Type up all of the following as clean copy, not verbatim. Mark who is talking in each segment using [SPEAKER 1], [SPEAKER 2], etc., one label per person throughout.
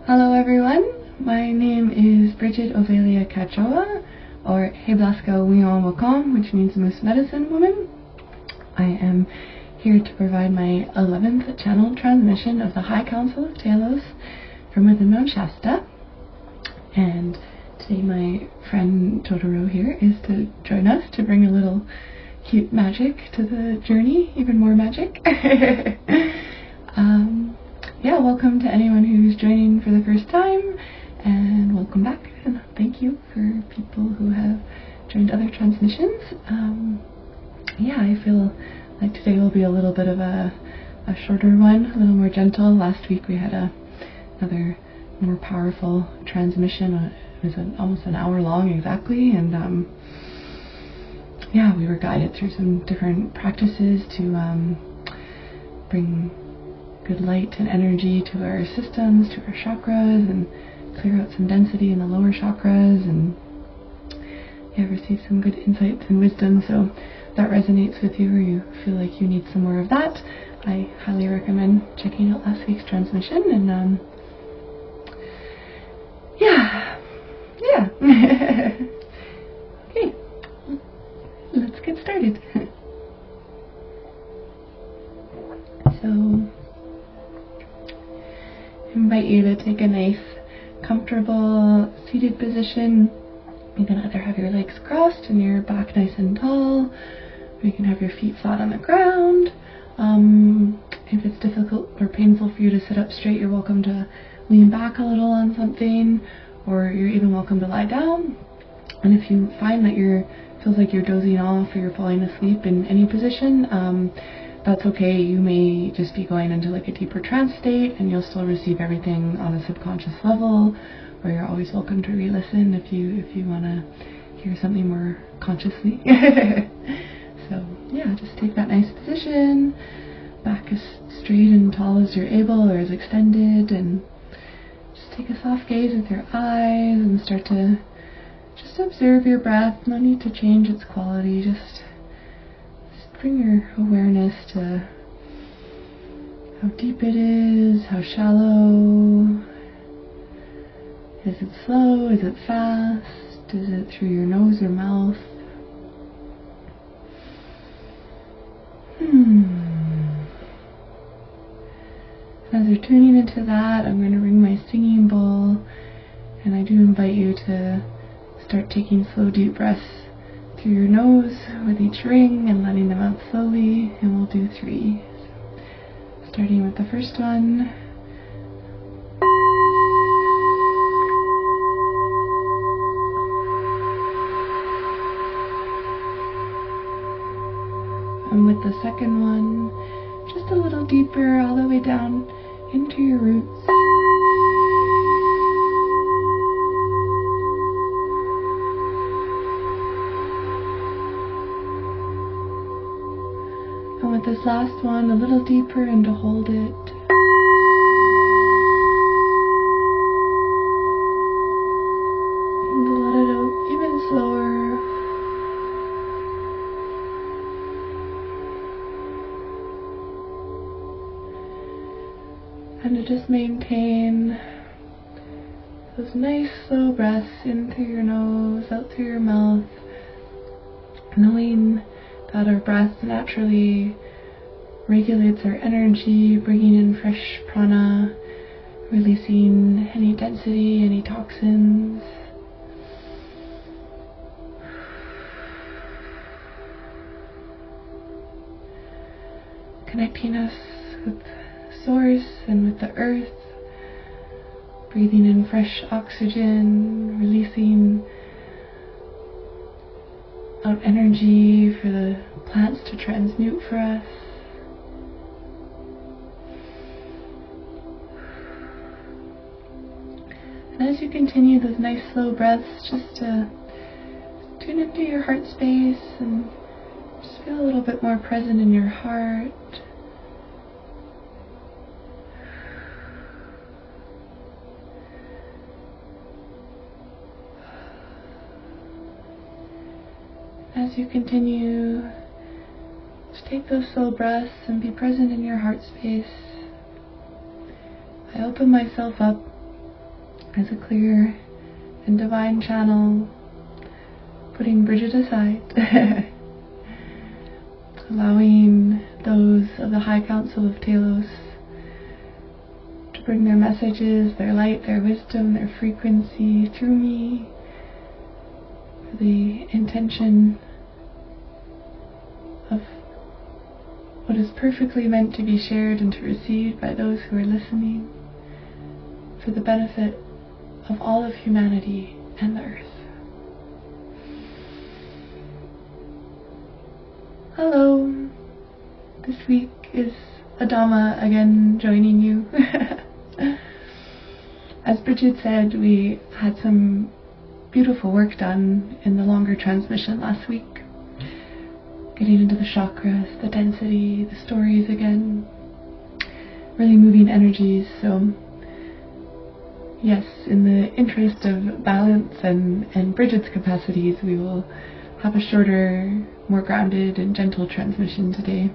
[SPEAKER 1] Hello everyone, my name is Brigid Ovelia Catjoa, or Heblaska Wion Wakom, which means Moose Medicine Woman. I am here to provide my 11th channel transmission of the High Council of Telos from within Mount Shasta. And today my friend Totoro here is to join us to bring a little cute magic to the journey, even more magic. Yeah, welcome to anyone who's joining for the first time, and welcome back, and thank you for people who have joined other transmissions. Yeah, I feel like today will be a little bit of a shorter one, a little more gentle. Last week we had another more powerful transmission. It was almost an hour long exactly, and yeah, we were guided through some different practices to bring good light and energy to our systems, to our chakras, and clear out some density in the lower chakras, and yeah, receive some good insights and wisdom. So if that resonates with you, or you feel like you need some more of that, I highly recommend checking out last week's transmission. And yeah. Okay, let's get started. So invite you to take a nice, comfortable, seated position. You can either have your legs crossed and your back nice and tall, or you can have your feet flat on the ground. If it's difficult or painful for you to sit up straight, you're welcome to lean back a little on something, or you're even welcome to lie down. And if you find that feels like you're dozing off or you're falling asleep in any position, that's okay. You may just be going into like a deeper trance state, and you'll still receive everything on a subconscious level, or you're always welcome to re-listen if you want to hear something more consciously. So yeah, just take that nice position, back as straight and tall as you're able or as extended, and just take a soft gaze with your eyes and start to just observe your breath. No need to change its quality, just bring your awareness to how deep it is, how shallow. Is it slow? Is it fast? Is it through your nose or mouth? As you're tuning into that, I'm going to ring my singing bowl, and I do invite you to start taking slow, deep breaths through your nose with each ring and letting them out slowly, and we'll do 3. So, starting with the first one. And with the second one, just a little deeper, all the way down into your roots. And with this last one, a little deeper, and to hold it. And to let it out even slower. And to just maintain those nice slow breaths in through your nose, out through your mouth, knowing that our breath naturally regulates our energy, bringing in fresh prana, releasing any density, any toxins. Connecting us with Source and with the earth, breathing in fresh oxygen, releasing out energy for the plants to transmute for us. And as you continue those nice slow breaths, just to tune into your heart space and just feel a little bit more present in your heart. As you continue to take those slow breaths and be present in your heart space, I open myself up as a clear and divine channel, putting Brigid aside, allowing those of the High Council of Telos to bring their messages, their light, their wisdom, their frequency through me, for the intention of what is perfectly meant to be shared and to received by those who are listening, for the benefit of all of humanity and the earth. Hello, this week is Adama again joining you. As Brigid said, we had some beautiful work done in the longer transmission last week, getting into the chakras, the density, the stories again, really moving energies. So yes, in the interest of balance and Brigid's capacities, we will have a shorter, more grounded and gentle transmission today.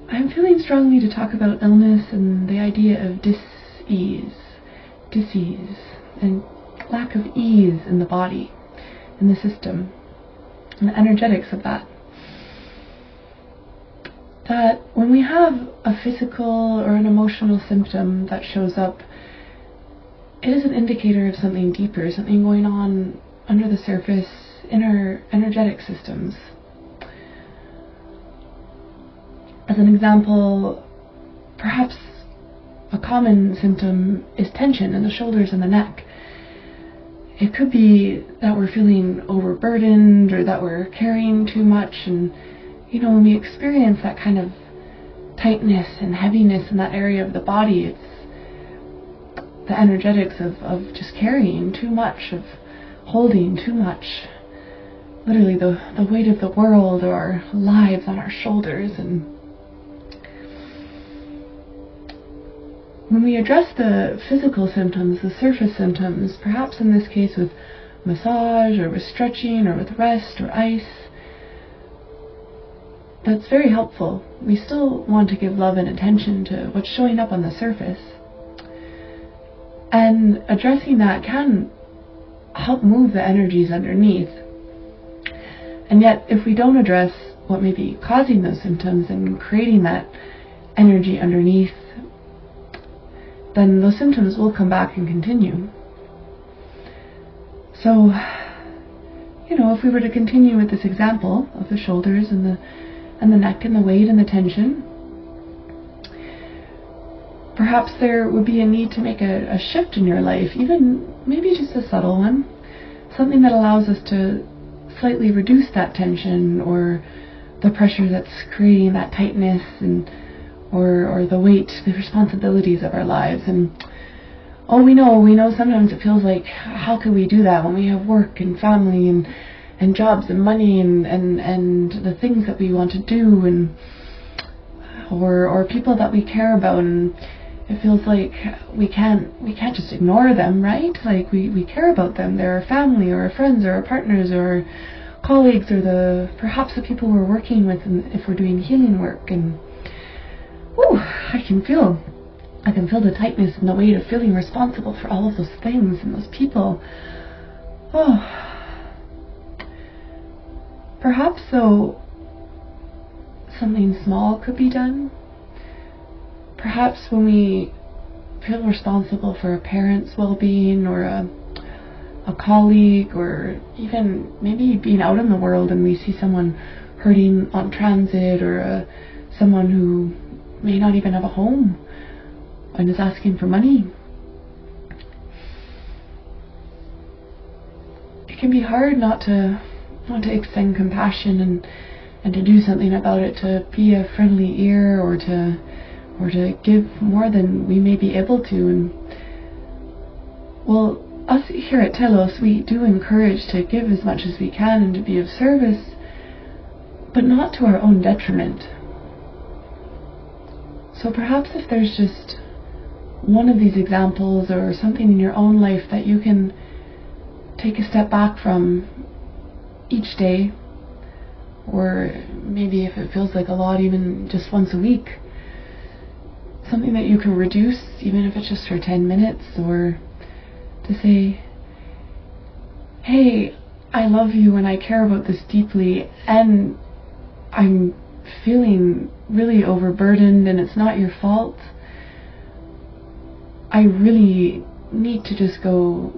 [SPEAKER 1] I'm feeling strongly to talk about illness and the idea of dis-ease, and lack of ease in the body, in the system, and the energetics of that. That when we have a physical or an emotional symptom that shows up, it is an indicator of something deeper, something going on under the surface in our energetic systems. As an example, perhaps a common symptom is tension in the shoulders and the neck. It could be that we're feeling overburdened or that we're carrying too much, and when we experience that kind of tightness and heaviness in that area of the body, it's the energetics of just carrying too much, of holding too much, literally the weight of the world or our lives on our shoulders. And when we address the physical symptoms, the surface symptoms, perhaps in this case with massage or with stretching or with rest or ice, that's very helpful. We still want to give love and attention to what's showing up on the surface. And addressing that can help move the energies underneath. And yet, if we don't address what may be causing those symptoms and creating that energy underneath, then those symptoms will come back and continue. So, if we were to continue with this example of the shoulders and the neck and the weight and the tension, perhaps there would be a need to make a shift in your life, even maybe just a subtle one, something that allows us to slightly reduce that tension or the pressure that's creating that tightness or the weight, the responsibilities of our lives. And we know sometimes it feels like, how can we do that when we have work and family and jobs and money and the things that we want to do, and or people that we care about, and it feels like we can't just ignore them, right? Like we care about them. They're our family or our friends or our partners or our colleagues or perhaps the people we're working with, and if we're doing healing work. And I can feel the tightness and the weight of feeling responsible for all of those things and those people. Perhaps though something small could be done. Perhaps when we feel responsible for a parent's well-being or a colleague, or even maybe being out in the world and we see someone hurting on transit, or someone who may not even have a home and is asking for money. It can be hard not to extend compassion and to do something about it, to be a friendly ear, or to give more than we may be able to. And us here at Telos, we do encourage to give as much as we can and to be of service, but not to our own detriment. So perhaps if there's just one of these examples or something in your own life that you can take a step back from each day, or maybe if it feels like a lot, even just once a week, something that you can reduce, even if it's just for 10 minutes, or to say, hey, I love you and I care about this deeply, and I'm feeling really overburdened and it's not your fault. I really need to just go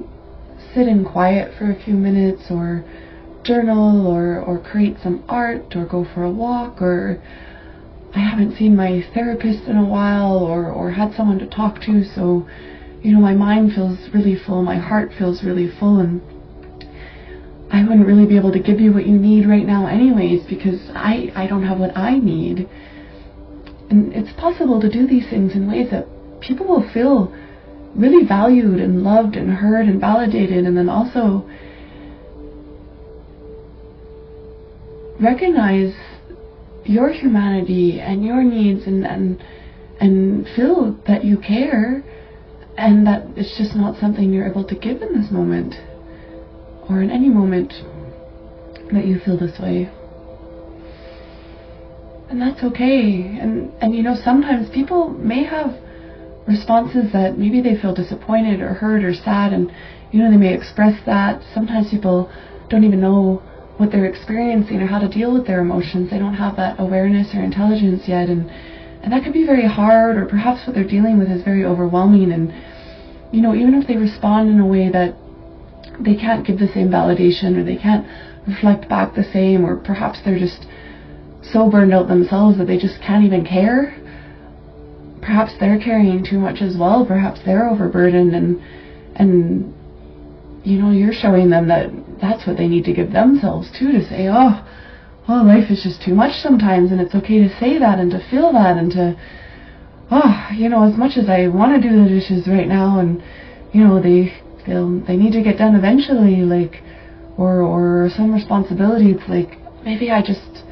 [SPEAKER 1] sit in quiet for a few minutes, or journal, or create some art, or go for a walk, or I haven't seen my therapist in a while, or had someone to talk to, so my mind feels really full, my heart feels really full, and I wouldn't really be able to give you what you need right now anyways, because I don't have what I need. And it's possible to do these things in ways that people will feel really valued and loved and heard and validated, and then also recognize your humanity and your needs, and feel that you care, and that it's just not something you're able to give in this moment, or in any moment that you feel this way. And that's okay. And sometimes people may have responses that maybe they feel disappointed or hurt or sad, and they may express that. Sometimes people don't even know what they're experiencing or how to deal with their emotions. They don't have that awareness or intelligence yet, and that can be very hard, or perhaps what they're dealing with is very overwhelming, and even if they respond in a way that they can't give the same validation, or they can't reflect back the same, or perhaps they're just so burned out themselves that they just can't even care. Perhaps they're carrying too much as well. Perhaps they're overburdened, and you're showing them that that's what they need to give themselves too, to say, oh, life is just too much sometimes, and it's okay to say that and to feel that, and to, as much as I want to do the dishes right now, and they feel they need to get done eventually, like, or some responsibility, it's like, maybe I just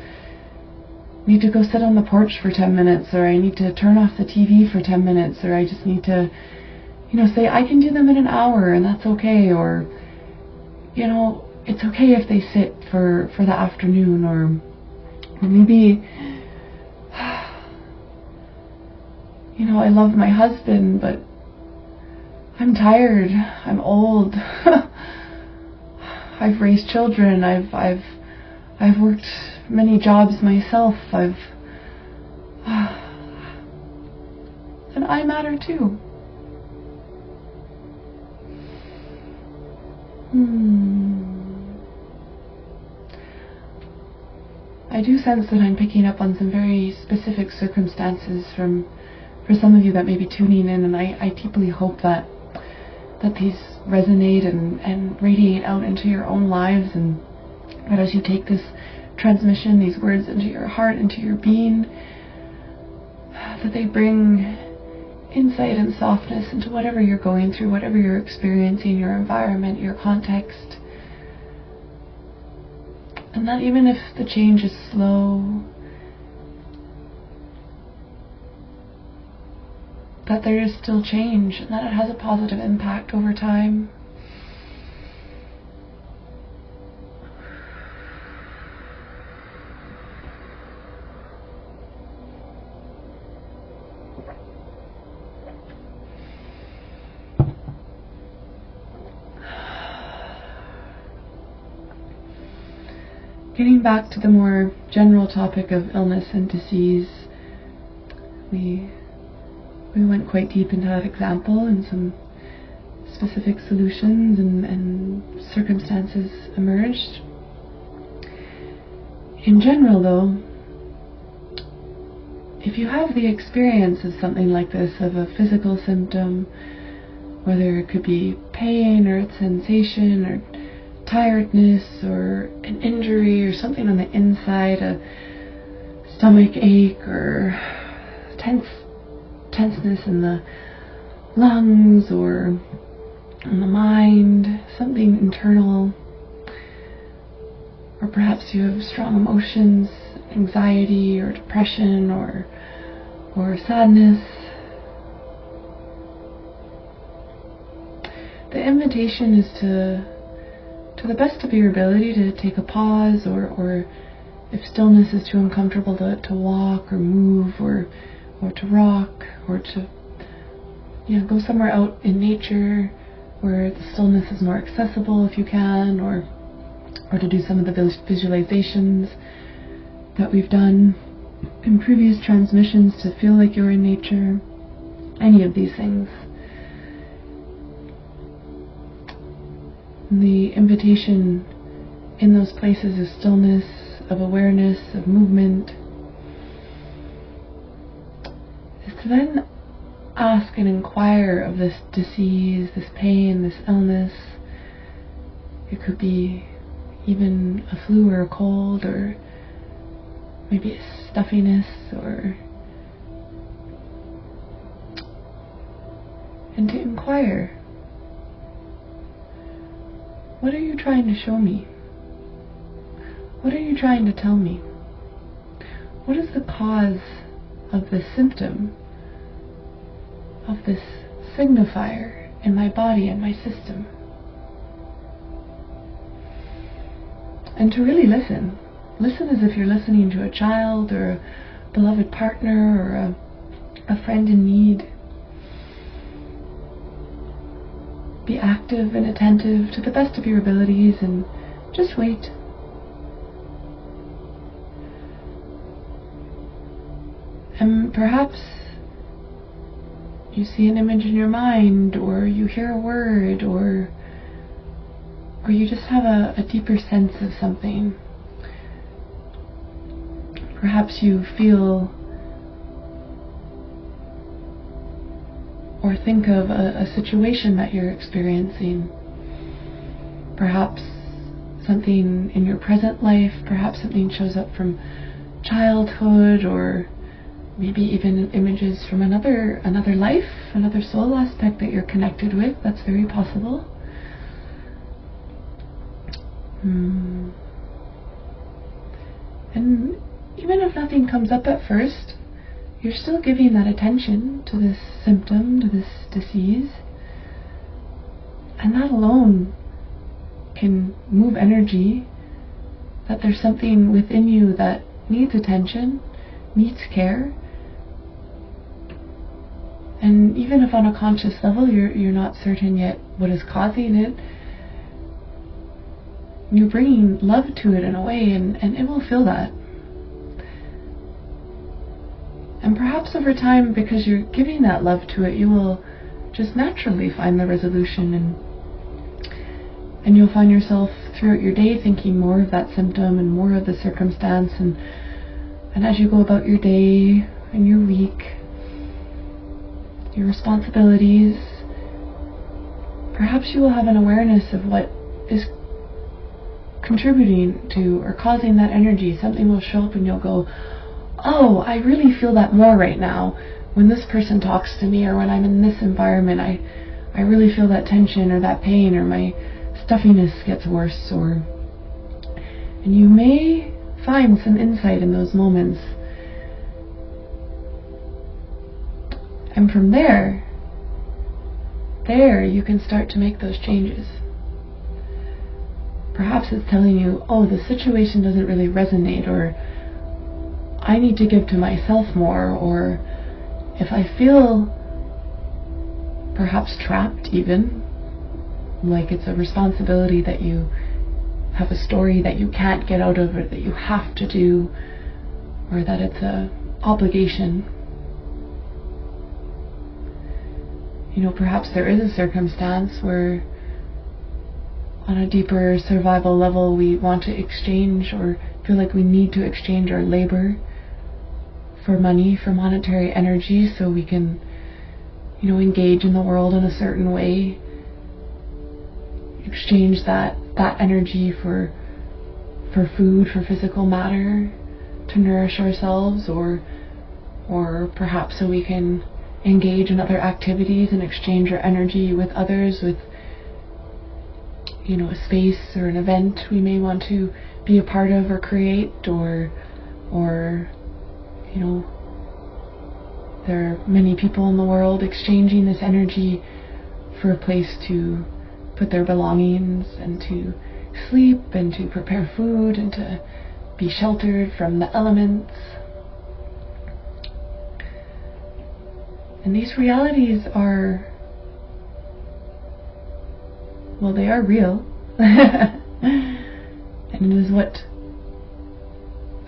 [SPEAKER 1] need to go sit on the porch for 10 minutes, or I need to turn off the TV for 10 minutes, or I just need to, say I can do them in an hour, and that's okay, or, it's okay if they sit for the afternoon, or maybe, I love my husband, but I'm tired, I'm old, I've raised children, I've worked many jobs myself, and I matter too. I do sense that I'm picking up on some very specific circumstances for some of you that may be tuning in, and I deeply hope that these resonate and radiate out into your own lives, and that as you take this transmission, these words into your heart, into your being, that they bring insight and softness into whatever you're going through, whatever you're experiencing, your environment, your context. And that even if the change is slow, that there is still change, and that it has a positive impact over time. Getting back to the more general topic of illness and disease, we went quite deep into that example, and some specific solutions and circumstances emerged. In general, though, if you have the experience of something like this, of a physical symptom, whether it could be pain or sensation or tiredness or an injury or something on the inside, a stomach ache or tenseness in the lungs or in the mind, something internal, or perhaps you have strong emotions, anxiety or depression or sadness. The invitation is to the best of your ability, to take a pause, or if stillness is too uncomfortable, to walk or move or to rock, or to go somewhere out in nature where the stillness is more accessible if you can, or to do some of the visualizations that we've done in previous transmissions to feel like you're in nature. Any of these things. The invitation in those places of stillness, of awareness, of movement, is to then ask and inquire of this disease, this pain, this illness. It could be even a flu or a cold, or maybe a stuffiness, and to inquire, what are you trying to show me? What are you trying to tell me? What is the cause of this symptom, of this signifier in my body and my system? And to really listen. Listen as if you're listening to a child or a beloved partner or a friend in need. Be active and attentive to the best of your abilities and just wait. And perhaps you see an image in your mind, or you hear a word, or you just have a deeper sense of something. Perhaps you feel or think of a situation that you're experiencing. Perhaps something in your present life, perhaps something shows up from childhood, or maybe even images from another life, another soul aspect that you're connected with. That's very possible. And even if nothing comes up at first, you're still giving that attention to this symptom, to this disease. And that alone can move energy, that there's something within you that needs attention, needs care. And even if on a conscious level you're not certain yet what is causing it, you're bringing love to it in a way, and it will feel that. And perhaps over time, because you're giving that love to it, you will just naturally find the resolution, and you'll find yourself throughout your day thinking more of that symptom and more of the circumstance, and as you go about your day and your week, your responsibilities, perhaps you will have an awareness of what is contributing to or causing that energy. Something will show up and you'll go, oh, I really feel that more right now. When this person talks to me, or when I'm in this environment, I really feel that tension or that pain, or my stuffiness gets worse. And you may find some insight in those moments. And from there you can start to make those changes. Perhaps it's telling you, oh, the situation doesn't really resonate, or I need to give to myself more, or if I feel perhaps trapped even, like it's a responsibility that you have, a story that you can't get out of, or that you have to do, or that it's a obligation. Perhaps there is a circumstance where on a deeper survival level we want to exchange, or feel like we need to exchange our labor for money, for monetary energy, so we can, engage in the world in a certain way, exchange that energy for food, for physical matter, to nourish ourselves, or perhaps so we can engage in other activities and exchange our energy with others, with a space or an event we may want to be a part of or create, or there are many people in the world exchanging this energy for a place to put their belongings, and to sleep, and to prepare food, and to be sheltered from the elements. And these realities are well, they are real. And it is what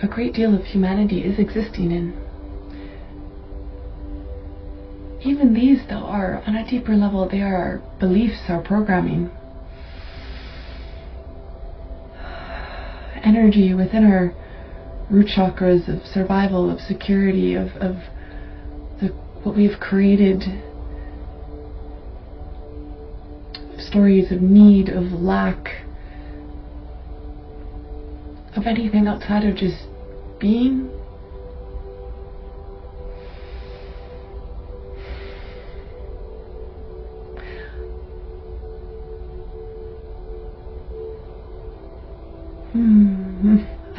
[SPEAKER 1] a great deal of humanity is existing in. Even these, though, are, on a deeper level, they are our beliefs, our programming. Energy within our root chakras of survival, of security, of what we've created. Stories of need, of lack, of anything outside of just being.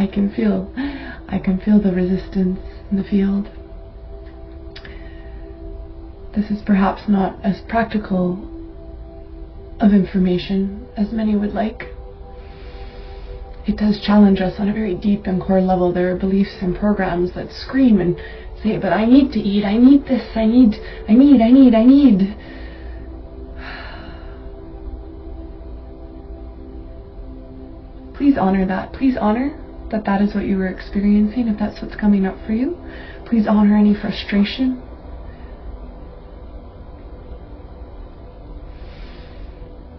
[SPEAKER 1] I can feel the resistance in the field. This is perhaps not as practical of information as many would like. It does challenge us on a very deep and core level. There are beliefs and programs that scream and say, but I need to eat, I need this, I need. Please honor that. Please honor that that is what you were experiencing, if that's what's coming up for you. Please honor any frustration.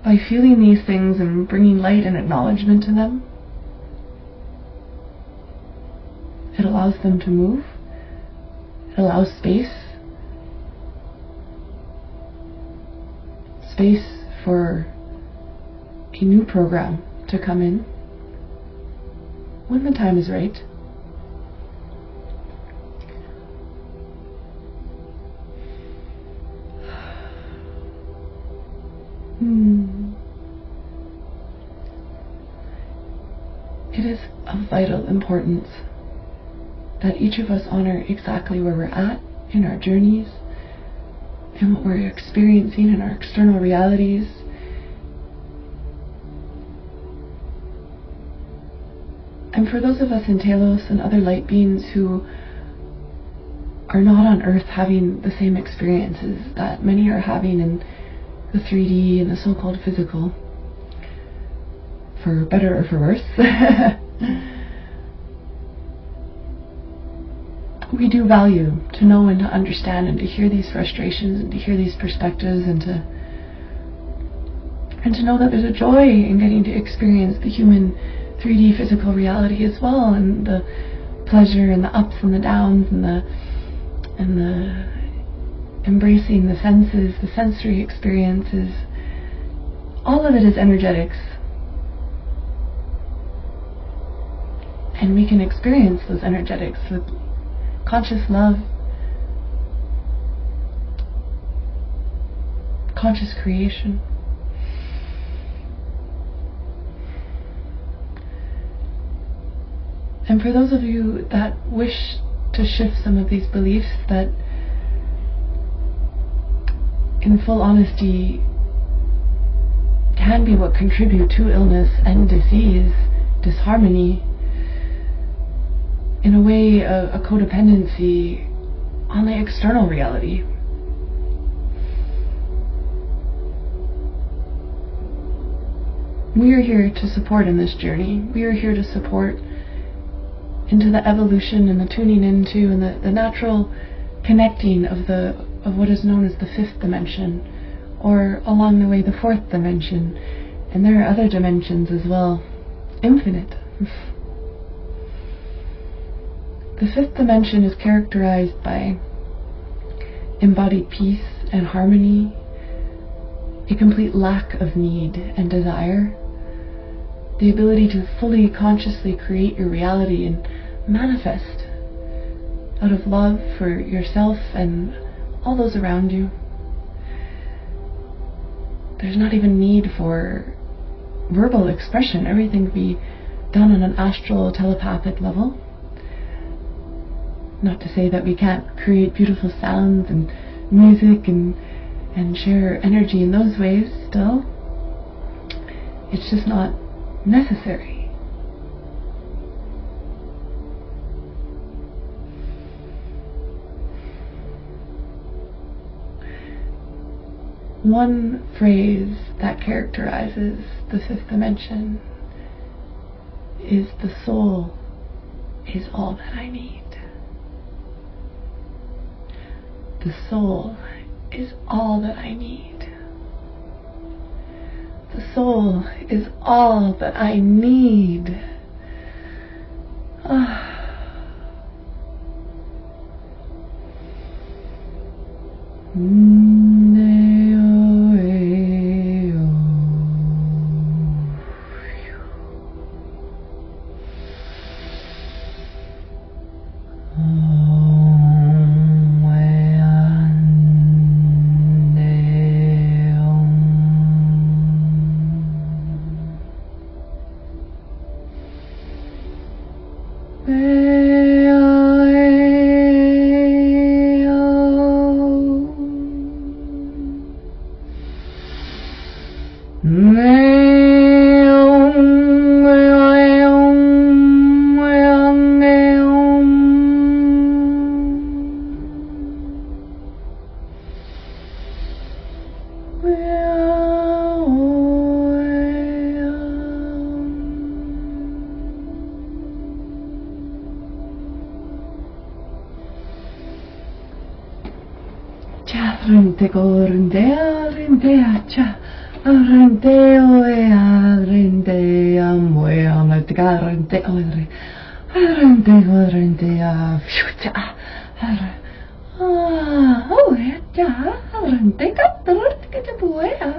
[SPEAKER 1] By feeling these things and bringing light and acknowledgement to them, it allows them to move. It allows space. Space for a new program to come in when the time is right. It is of vital importance that each of us honor exactly where we're at in our journeys and what we're experiencing in our external realities. And for those of us in Telos and other light beings who are not on Earth having the same experiences that many are having in the 3D and the so-called physical, for better or for worse, we do value to know and to understand and to hear these frustrations and to hear these perspectives and to know that there's a joy in getting to experience the human 3D physical reality as well, and the pleasure and the ups and the downs and the embracing the senses, the sensory experiences. All of it is energetics. And we can experience those energetics with conscious love, conscious creation. And for those of you that wish to shift some of these beliefs that, in full honesty, can be what contribute to illness and disease, disharmony, in a way a codependency on the external reality. We are here to support in this journey. We are here to support into the evolution and the tuning into and the natural connecting of what is known as the fifth dimension, or along the way the fourth dimension. And there are other dimensions as well, infinite. The fifth dimension is characterized by embodied peace and harmony, a complete lack of need and desire, the ability to fully consciously create your reality and manifest out of love for yourself and all those around you. There's not even need for verbal expression. Everything can be done on an astral telepathic level. Not to say that we can't create beautiful sounds and music and share energy in those ways still. It's just not necessary. one phrase that characterizes the fifth dimension is the soul is all that I need. The soul is all that I need. The soul is all that I need. Rente corrente rente cha rente oe rente amwe amat garante ore rente corrente fucha oe cha rente katrort ke buea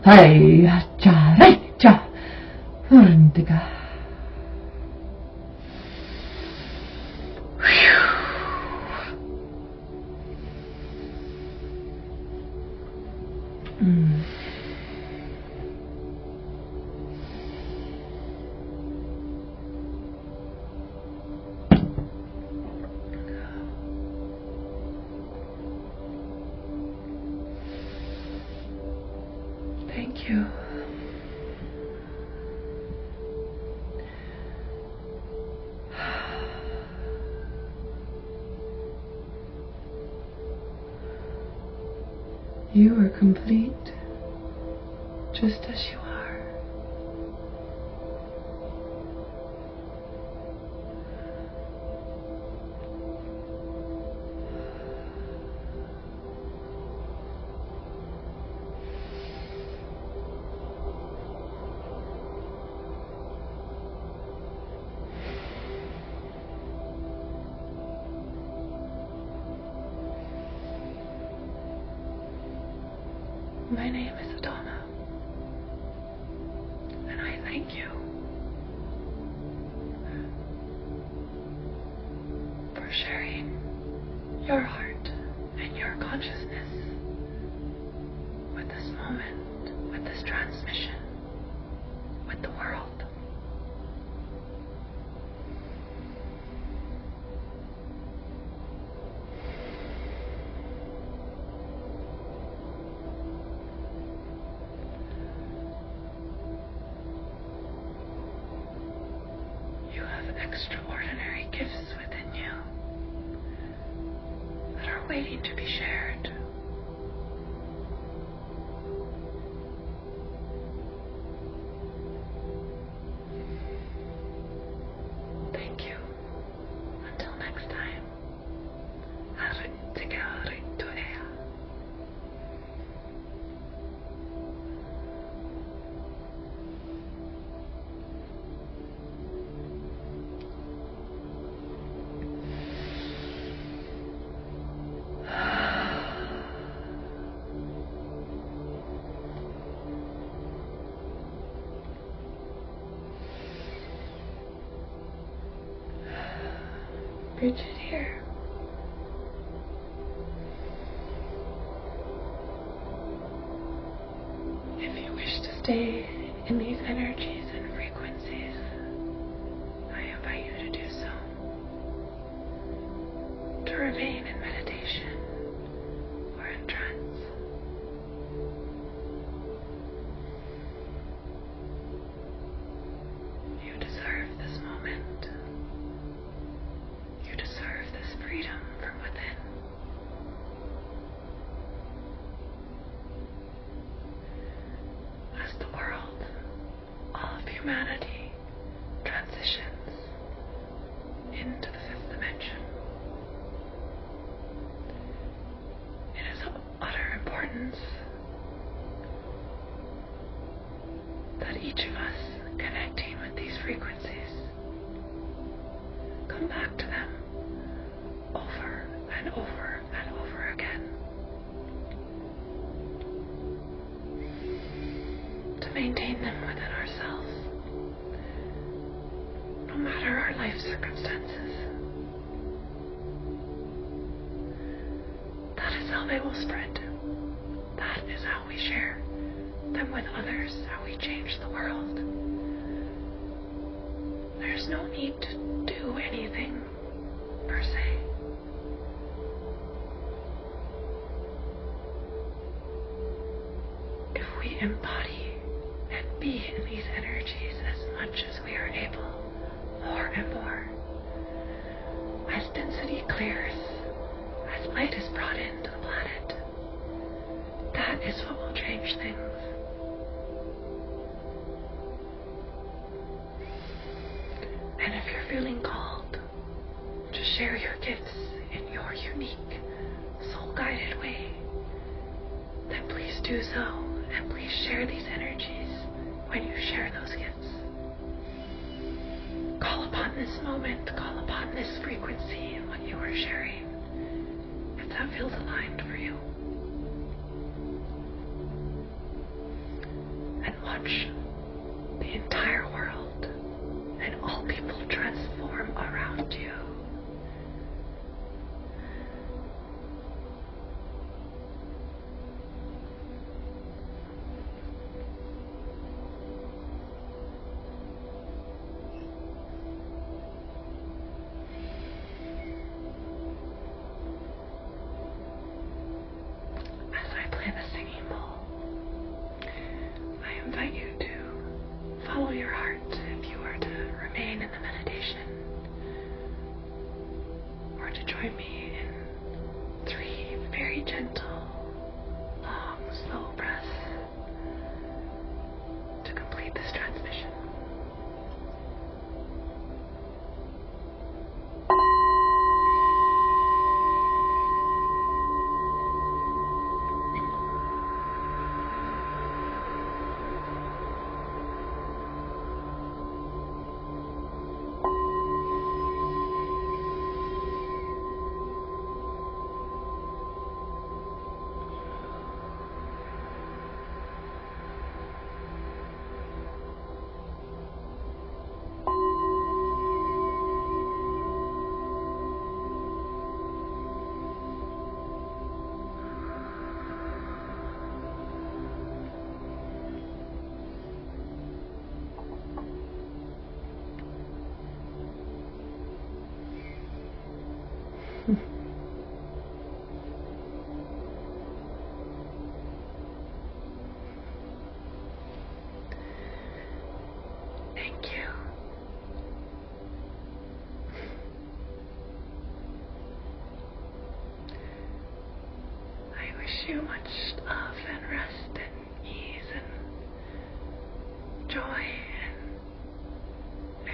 [SPEAKER 1] Hey, cha, hey, cha, Uruntiga. Thank you. You are complete, just as you are. My name is Adana, and I thank you for sharing your heart and your consciousness with this moment, with this transmission, with the world. Extraordinary gifts within you that are waiting to be shared. Thank you. Until next time. Brigid here. If you wish to stay in these energies and frequencies, I invite you to do so. remain in meditation or in trance. You deserve this moment. You deserve this freedom from within. As the world, all of humanity, transitions into the fifth dimension, it is of utter importance that each of us, connecting with these frequencies, come back to them over and over and over again, to maintain them within ourselves, no matter our life circumstances. That is how they will spread. That is how we share them with others, how we change the world. There's no need to do anything, per se. If we embody and be in these energies as much as we are able, more and more, as density clears, as light is brought into the planet, that is what will change things. And if you're feeling called to share your gifts in your unique, soul-guided way, then please do so, and please share these energies when you share those gifts. Call upon this moment, call upon this frequency in what you are sharing, if that feels aligned for you. And watch the entire world and all people transform around you. As I play the singing bowl, I invite you to follow your heart if you are to remain in the meditation, or to join me in 3 very gentle, long, slow breaths to complete this transmission. Thank you. I wish you much love and rest and ease and joy and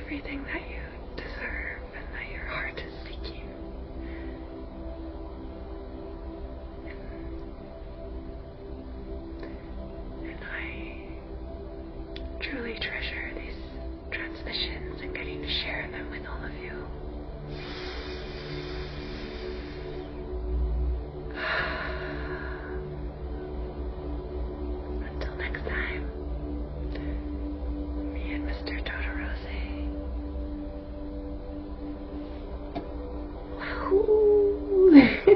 [SPEAKER 1] everything that you deserve and that your heart is seeking. And I truly treasure these transmissions and getting to share them with all of you. Until next time, me and Mr. Todorose. Wahoo!